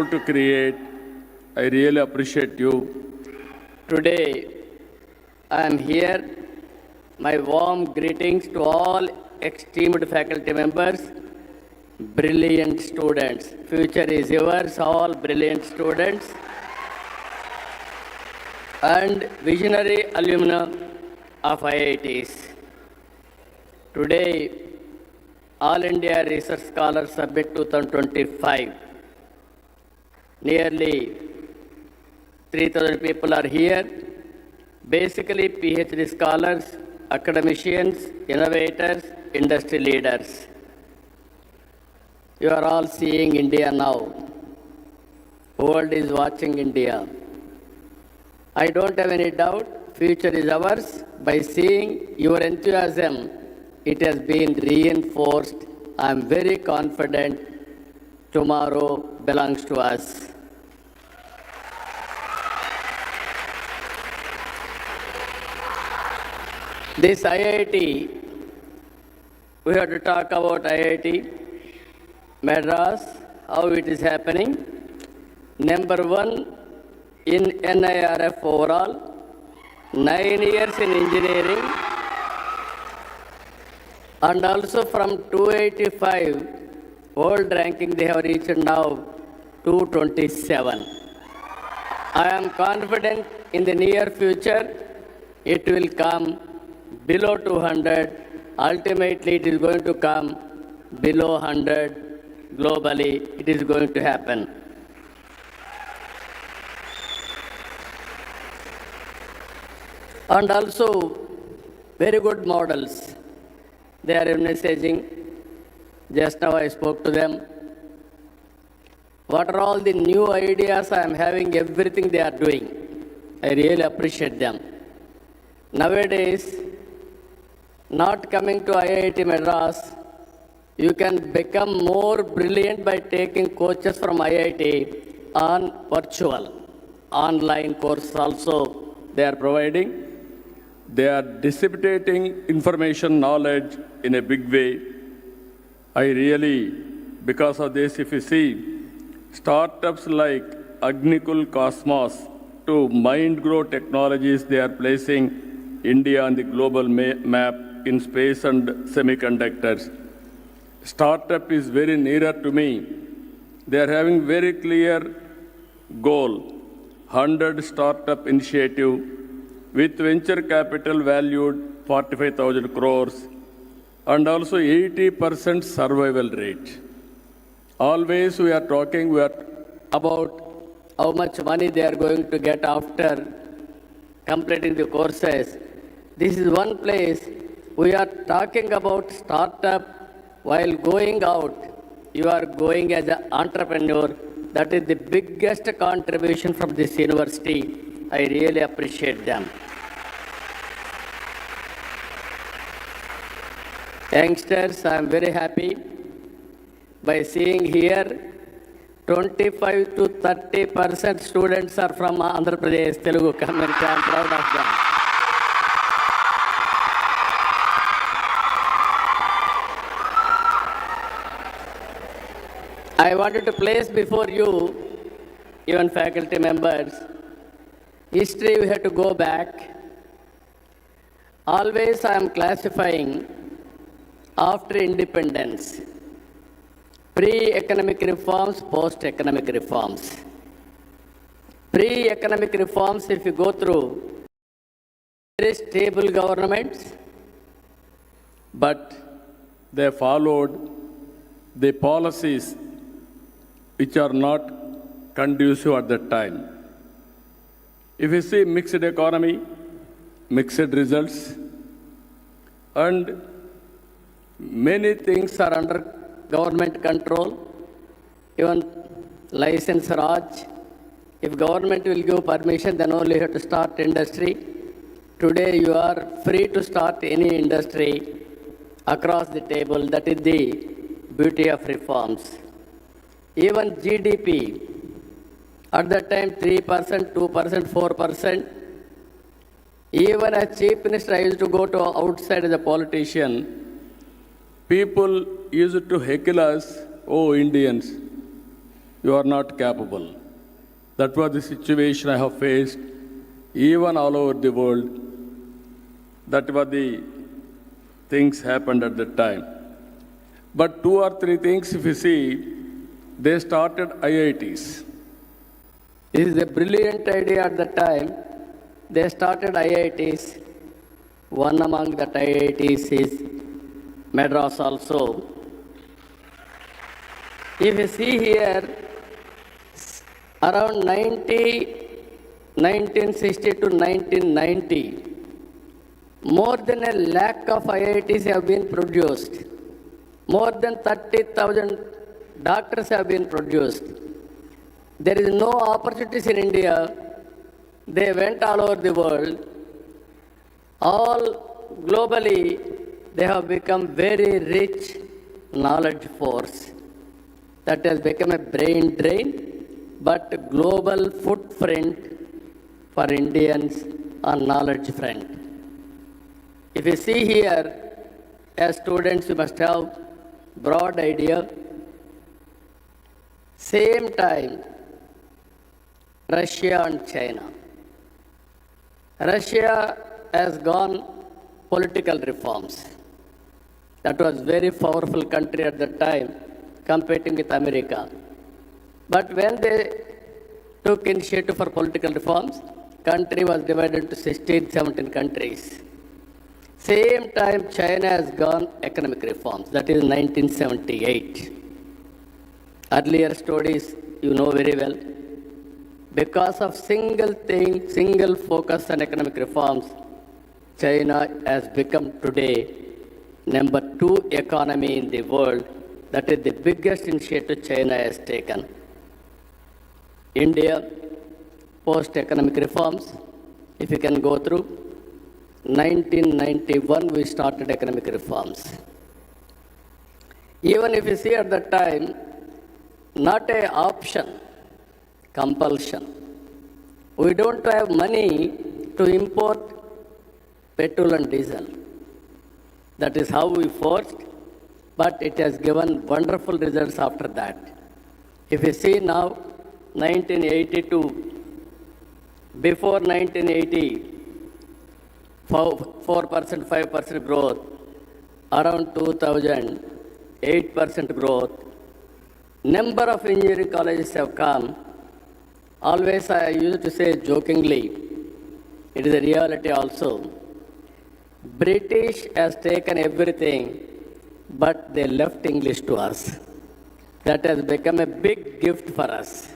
to create. I really appreciate you. Today, I am here. My warm greetings to all esteemed faculty members, brilliant students. Future is yours, all brilliant students, and visionary alumni of IITs. Today, All India Research Scholars Summit 2025. Nearly 3,000 people are here. Basically, PhD scholars, academicians, innovators, industry leaders. You are all seeing India now. World is watching India. I don't have any doubt, future is ours. By seeing your enthusiasm, it has been reinforced. I am very confident tomorrow belongs to us. This IIT, we have to talk about IIT Madras, how it is happening. Number one in NIRF overall, 9 years in engineering, and also from 285 world ranking they have reached now 227. I am confident in the near future it will come below 200. Ultimately it is going to come below 100 globally. It is going to happen. And also very good models. They are messaging. Just now I spoke to them. What are all the new ideas I am having, everything they are doing. I really appreciate them. Nowadays, not coming to IIT Madras, you can become more brilliant by taking coaches from IIT on virtual. Online course also they are providing. They are disseminating information, knowledge in a big way. I really, because of this, if you see, startups like Agnikul Cosmos to MindGrow Technologies, they are placing India on the global map in space and semiconductors. Startup is very nearer to me. They are having very clear goal, 100 startup initiative with venture capital valued 45,000 crores and also 80% survival rate. Always we are talking About how much money they are going to get after completing the courses. This is one place we are talking about startup while going out. You are going as an entrepreneur. That is the biggest contribution from this university. I really appreciate them. Youngsters, I am very happy by seeing here 25 to 30% students are from Andhra Pradesh Telugu community. I am proud of them. I wanted to place before you, even faculty members, history we have to go back. Always I am classifying after independence. Pre-economic reforms, post-economic reforms. Pre-economic reforms, if you go through, very stable governments, but they followed the policies which are not conducive at that time. If you see mixed economy, mixed results, and many things are under government control, even license Raj. If government will give permission, then only you have to start industry. Today you are free to start any industry across the table. That is the beauty of reforms. Even GDP, at that time 3%, 2%, 4%. Even as chief minister, I used to go to outside as a politician. People used to heckle us, oh Indians, you are not capable. That was the situation I have faced even all over the world. That was the things happened at that time. But two or three things, if you see, they started IITs. This is a brilliant idea at the time. They started IITs. One among that IITs is Madras also. If you see here, around 1960 to 1990, more than 1 lakh of IITs have been produced. More than 30,000 doctors have been produced. There is no opportunities in India. They went all over the world. All globally, they have become very rich knowledge force. That has become a brain drain, but global footprint for Indians on knowledge front. If you see here, as students, you must have broad idea. Same time, Russia and China. Russia has gone political reforms. That was very powerful country at the time, competing with America. But when they took initiative for political reforms, country was divided into 16, 17 countries. Same time, China has gone economic reforms. That is 1978. Earlier studies, you know very well. Because of single thing, single focus on economic reforms, China has become today number 2 economy in the world. That is the biggest initiative China has taken. India, post-economic reforms, if you can go through, 1991 we started economic reforms. Even if you see at that time, not a option, compulsion. We don't have money to import petrol and diesel. That is how we forced, but it has given wonderful results after that. If you see now, 1982, before 1980, 4%, 5% growth, around 2000, 8% growth. Number of engineering colleges have come. Always I used to say jokingly, it is a reality also. British has taken everything, but they left English to us. That has become a big gift for us.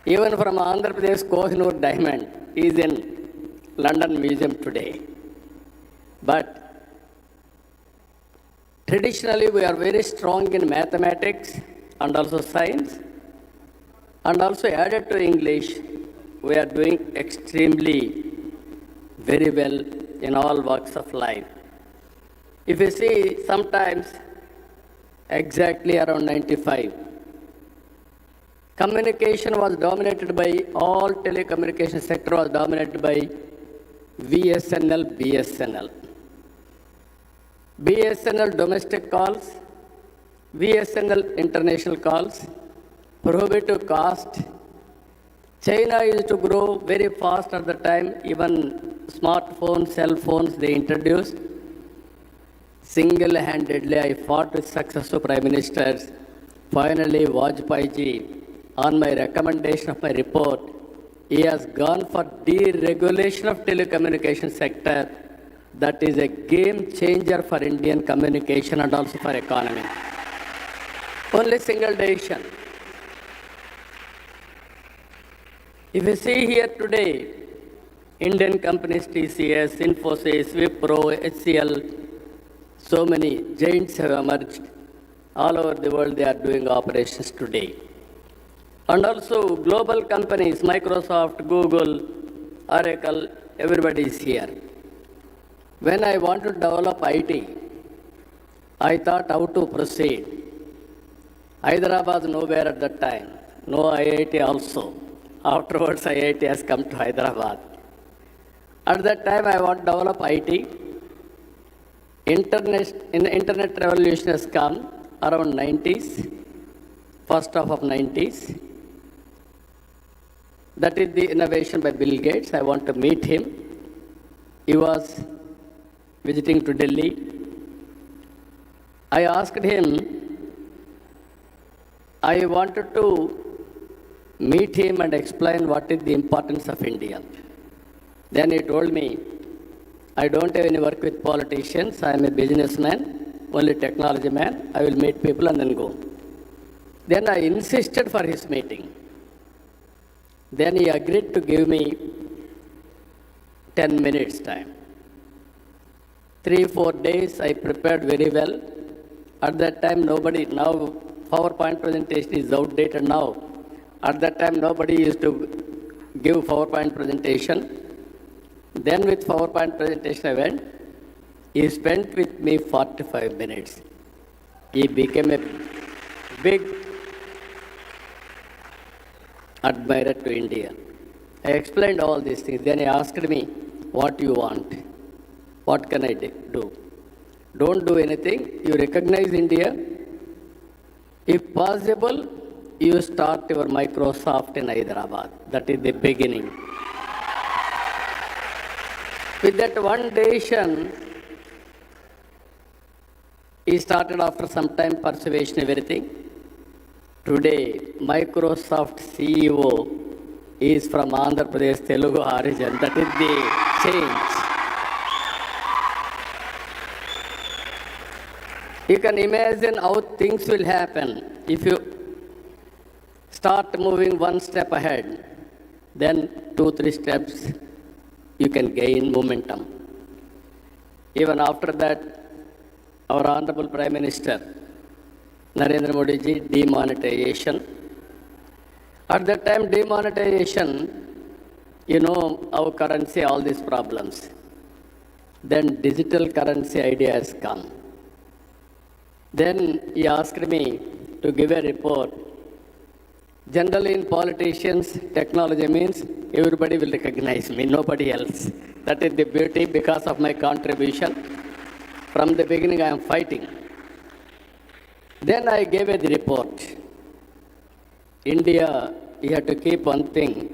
Even from Andhra Pradesh, Kohinoor diamond is in London Museum today. But traditionally, we are very strong in mathematics and also science. And also added to English, we are doing extremely very well in all walks of life. If you see, sometimes exactly around 95, communication was dominated by, all telecommunication sector was dominated by VSNL, BSNL. BSNL domestic calls, VSNL international calls, prohibitive cost. China used to grow very fast at the time, even smartphones, cell phones they introduced. Single-handedly, I fought with successive prime ministers. Finally, Vajpayee ji, on my recommendation of my report, he has gone for deregulation of telecommunication sector. That is a game changer for Indian communication and also for economy. Only single decision. If you see here today, Indian companies, TCS, Infosys, Wipro, HCL, so many giants have emerged. All over the world, they are doing operations today. And also global companies, Microsoft, Google, Oracle, everybody is here. When I want to develop IT, I thought how to proceed. Hyderabad nowhere at that time, no IIT also. Afterwards, IIT has come to Hyderabad. At that time, I want to develop IT. Internet revolution has come around 90s. first half of 90s. That is the innovation by Bill Gates. I want to meet him. He was visiting to Delhi. I asked him, I wanted to meet him and explain what is the importance of India. Then he told me, I don't have any work with politicians. I am a businessman, only technology man. I will meet people and then go. Then I insisted for his meeting. Then he agreed to give me 10 minutes time. 3-4 days I prepared very well. At that time nobody, now PowerPoint presentation is outdated now. At that time nobody used to give PowerPoint presentation. Then with PowerPoint presentation I went. He spent with me 45 minutes. He became a big admirer to India. I explained all these things. Then he asked me, what you want? What can I do? Don't do anything. You recognize India. If possible, you start your Microsoft in Hyderabad. That is the beginning. With that one decision, he started after some time persuasion, everything. Today, Microsoft CEO is from Andhra Pradesh, Telugu origin. That is the change. You can imagine how things will happen if you start moving one step ahead, then 2-3 steps you can gain momentum. Even after that, our Honorable Prime Minister, Narendra Modi ji, demonetization. At that time, demonetization, you know, our currency, all these problems. Then digital currency idea has come. Then he asked me to give a report. Generally in politicians, technology means everybody will recognize me, nobody else. That is the beauty because of my contribution. From the beginning I am fighting. Then I gave the report. India, you have to keep one thing.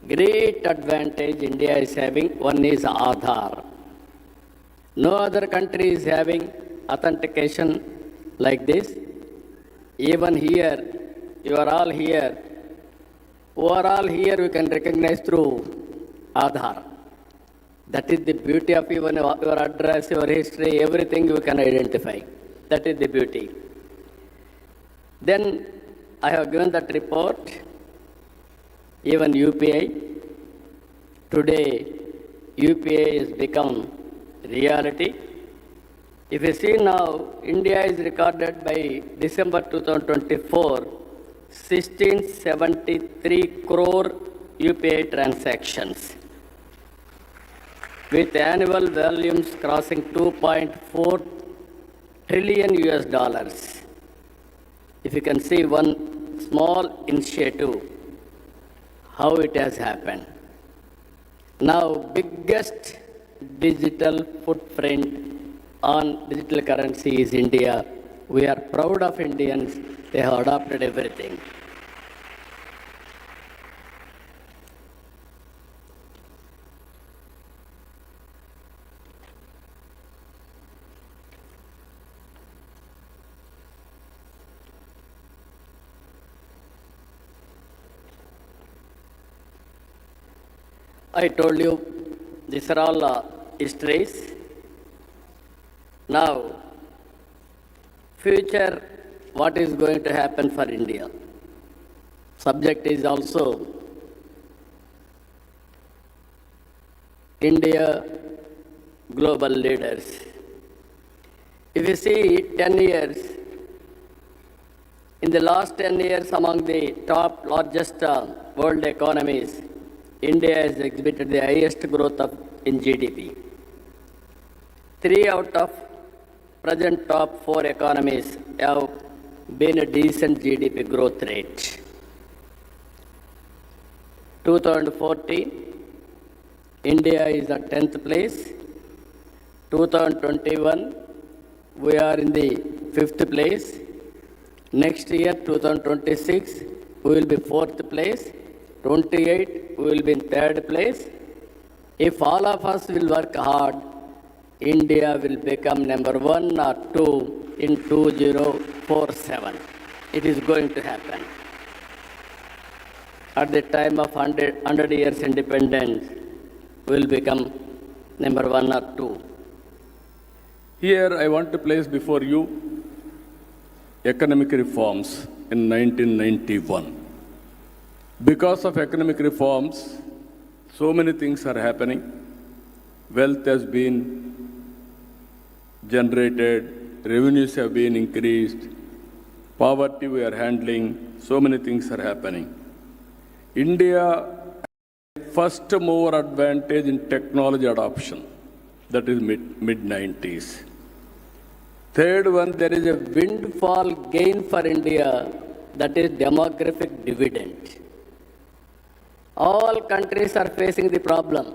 Great advantage India is having, one is Aadhaar. No other country is having authentication like this. Even here, you are all here. Who are all here, we can recognize through Aadhaar. That is the beauty of even your address, your history, everything you can identify. That is the beauty. Then I have given that report, even UPI. Today, UPI has become reality. If you see now, India is recorded by December 2024, 1673 crore UPI transactions, with annual volumes crossing 2.4 trillion US dollars. If you can see one small initiative, how it has happened. Now, biggest digital footprint on digital currency is India. We are proud of Indians. They have adopted everything. I told you, these are all histories. Now, future, what is going to happen for India? Subject is also India global leaders. If you see 10 years, in the last 10 years among the top largest world economies, India has exhibited the highest growth in GDP. 3 out of present top 4 economies have been a decent GDP growth rate. 2014, India is at 10th place. 2021, we are in the 5th place. Next year, 2026, we will be fourth place. 28, we will be in third place. If all of us will work hard, India will become number 1 or 2 in 2047. It is going to happen. At the time of 100 years independence, we will become number 1 or 2. Here I want to place before you economic reforms in 1991. Because of economic reforms, so many things are happening. Wealth has been generated, revenues have been increased, poverty we are handling, so many things are happening. India first mover advantage in technology adoption, that is mid-90s. Third one, there is a windfall gain for India, that is demographic dividend. All countries are facing the problem.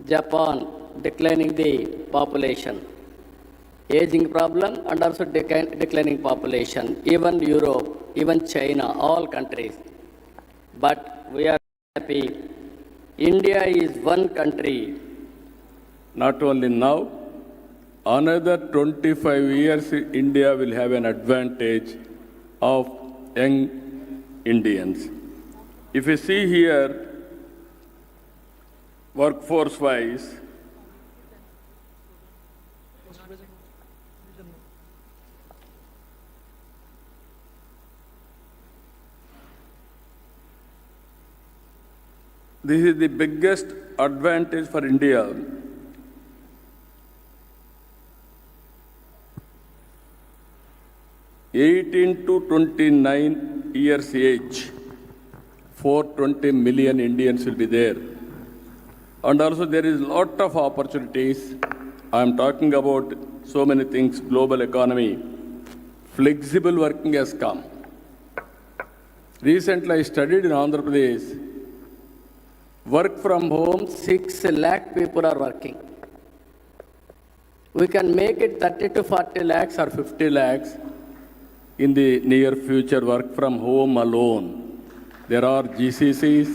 Japan, declining the population. Aging problem and also declining population. Even Europe, even China, all countries. But we are happy. India is one country. Not only now, another 25 years, India will have an advantage of young Indians. If you see here, workforce-wise, this is the biggest advantage for India. (18 to 29 years age, 420 million Indians will be there. And also there is lot of opportunities. I am talking about so many things, global economy. Flexible working has come. Recently I studied in Andhra Pradesh. Work from home, 6 lakh people are working. We can make it 30 to 40 lakhs or 50 lakhs in the near future, work from home alone. There are GCCs,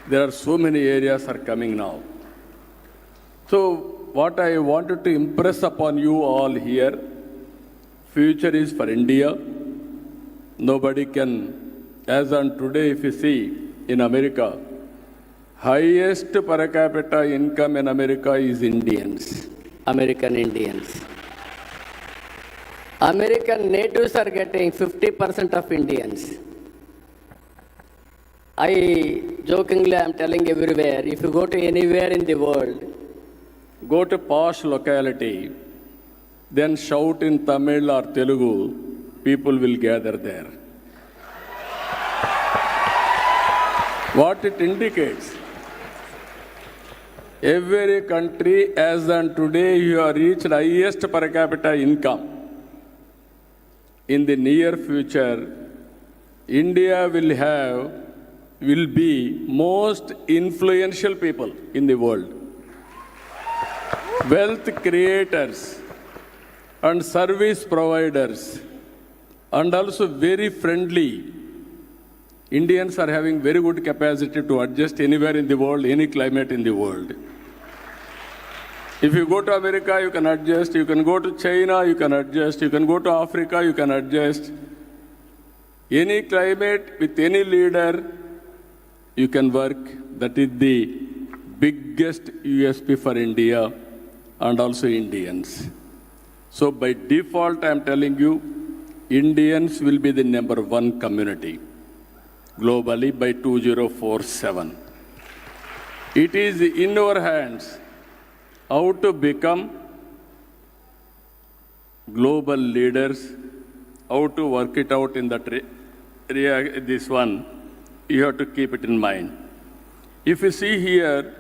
there are so many areas are coming now. So what I wanted to impress upon you all here, future is for India. Nobody can, as on today if you see in America, highest per capita income in America is Indians, American Indians. American natives are getting 50% of Indians. I jokingly am telling everywhere, if you go to anywhere in the world, go to posh locality, then shout in Tamil or Telugu, people will gather there. What it indicates, every country as on today you have reached highest per capita income. In the near future, India will be most influential people in the world. Wealth creators and service providers, and also very friendly. Indians are having very good capacity to adjust anywhere in the world, any climate in the world. If you go to America, you can adjust. You can go to China, you can adjust. You can go to Africa, you can adjust. Any climate with any leader, you can work. That is the biggest USP for India and also Indians. So by default, I am telling you, Indians will be the number 1 community globally by 2047. It is in our hands how to become global leaders, how to work it out in that this one. You have to keep it in mind. If you see here,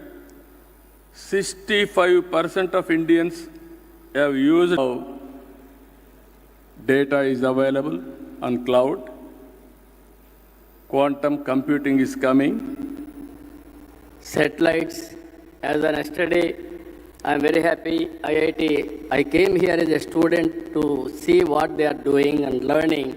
65% of Indians have used how data is available on cloud. Quantum computing is coming. Satellites, as an yesterday, I am very happy, IIT, I came here as a student to see what they are doing and learning.